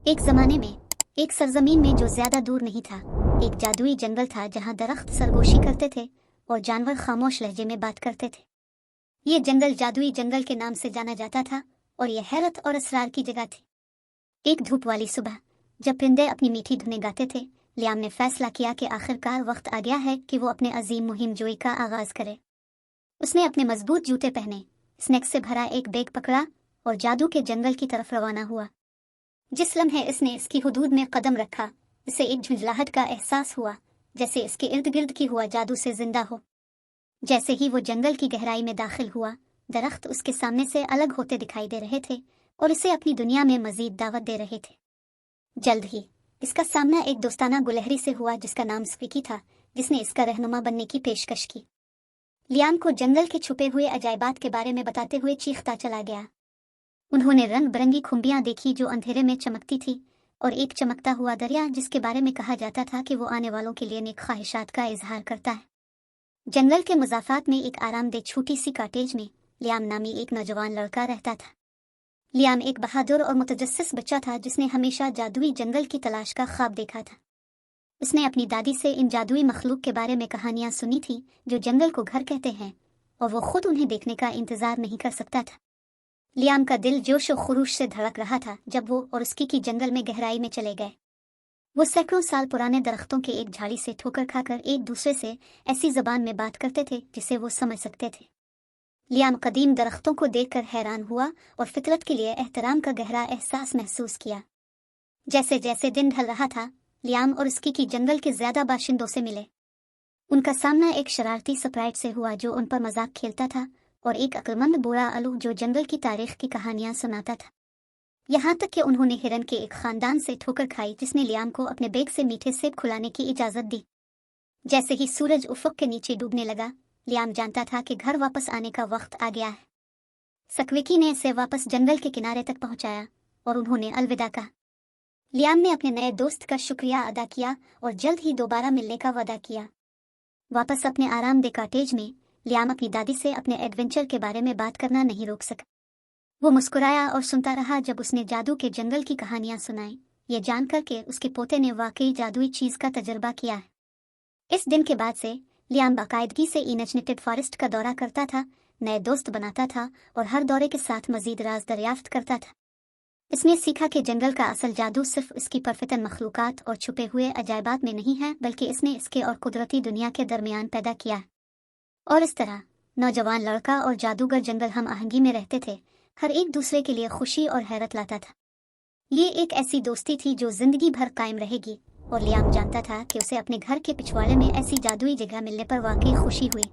एक ज़माने में, एक सरजमीन में जो ज़्यादा दूर नहीं था, एक जादुई जंगल था जहाँ दरख्त सरगोशी करते थे और जानवर खामोश लहजे में बात करते थे। ये जंगल जादुई जंगल के नाम से जाना जाता था और यह हैरत और असरार की जगह थी। एक धूप वाली सुबह, जब परिंदे अपनी मीठी धुनें गाते थे, लियाम ने फैसला किया कि आखिरकार वक्त आ गया है कि वो अपने अजीम मुहिम जोई का आगाज़ करे। उसने अपने मजबूत जूते पहने, स्नैक्स से भरा एक बैग पकड़ा और जादू के जंगल की तरफ रवाना हुआ। जिस लम्हे इसने इसकी हुदूद में कदम रखा, इसे एक झुंझलाहट का एहसास हुआ, जैसे इसके इर्द गिर्द की हुआ जादू से जिंदा हो। जैसे ही वो जंगल की गहराई में दाखिल हुआ, दरख्त उसके सामने से अलग होते दिखाई दे रहे थे और इसे अपनी दुनिया में मजीद दावत दे रहे थे। जल्द ही इसका सामना एक दोस्ताना गुलहरी से हुआ जिसका नाम स्पीकी था, जिसने इसका रहनुमा बनने की पेशकश की। लियाम को जंगल के छुपे हुए अजायबात के बारे में बताते हुए चीखता चला गया। उन्होंने रंग बिरंगी खुम्बियां देखी जो अंधेरे में चमकती थी, और एक चमकता हुआ दरिया जिसके बारे में कहा जाता था कि वो आने वालों के लिए नेक ख्वाहिशात का इजहार करता है। जंगल के मुजाफात में एक आरामदेह छोटी सी कॉटेज में लियाम नामी एक नौजवान लड़का रहता था। लियाम एक बहादुर और मुतजस्सिस बच्चा था जिसने हमेशा जादुई जंगल की तलाश का ख्वाब देखा था। उसने अपनी दादी से इन जादुई मखलूक के बारे में कहानियां सुनी थी जो जंगल को घर कहते हैं, और वो खुद उन्हें देखने का इंतजार नहीं कर सकता था। लियाम का दिल जोश और खुरूश से धड़क रहा था जब वो और उसकी की जंगल में गहराई में चले गए। वो सैकड़ों साल पुराने दरख्तों के एक झाड़ी से ठोकर खाकर एक दूसरे से ऐसी जबान में बात करते थे जिसे वो समझ सकते थे। लियाम कदीम दरख्तों को देखकर हैरान हुआ और फितरत के लिए एहतराम का गहरा एहसास महसूस किया। जैसे जैसे दिन ढल रहा था, लियाम और उसकी की जंगल के ज्यादा बाशिंदों से मिले। उनका सामना एक शरारती स्प्राइट से हुआ जो उन पर मजाक खेलता था, और एक अक्लमंद बूढ़ा अलू जो जंगल की तारीख की कहानियां सुनाता था। यहाँ तक कि उन्होंने हिरन के एक खानदान से ठोकर खाई जिसने लियाम को अपने बैग से मीठे सेब खुलाने की इजाजत दी। जैसे ही सूरज उफक के नीचे डूबने लगा, लियाम जानता था कि घर वापस आने का वक्त आ गया है। सक्विकी ने इसे वापस जंगल के किनारे तक पहुंचाया और उन्होंने अलविदा कहा। लियाम ने अपने नए दोस्त का शुक्रिया अदा किया और जल्द ही दोबारा मिलने का वादा किया। वापस अपने आरामदेह कॉटेज में लियाम अपनी दादी से अपने एडवेंचर के बारे में बात करना नहीं रोक सका। वो मुस्कुराया और सुनता रहा जब उसने जादू के जंगल की कहानियां सुनाई, ये जानकर के उसके पोते ने वाकई जादुई चीज का तजुर्बा किया है। इस दिन के बाद से लियाम बाकायदगी से इनचनेटेड फॉरेस्ट का दौरा करता था, नए दोस्त बनाता था और हर दौरे के साथ मजीद राज दरियाफ्त करता था। इसने सीखा कि जंगल का असल जादू सिर्फ इसकी परफितन मखलूकात और छुपे हुए अजायबात में नहीं है, बल्कि इसने इसके और कुदरती दुनिया के दरमियान पैदा किया है। और इस तरह नौजवान लड़का और जादूगर जंगल हम आहंगी में रहते थे, हर एक दूसरे के लिए खुशी और हैरत लाता था। ये एक ऐसी दोस्ती थी जो जिंदगी भर कायम रहेगी, और लियाम जानता था कि उसे अपने घर के पिछवाड़े में ऐसी जादुई जगह मिलने पर वाकई खुशी हुई।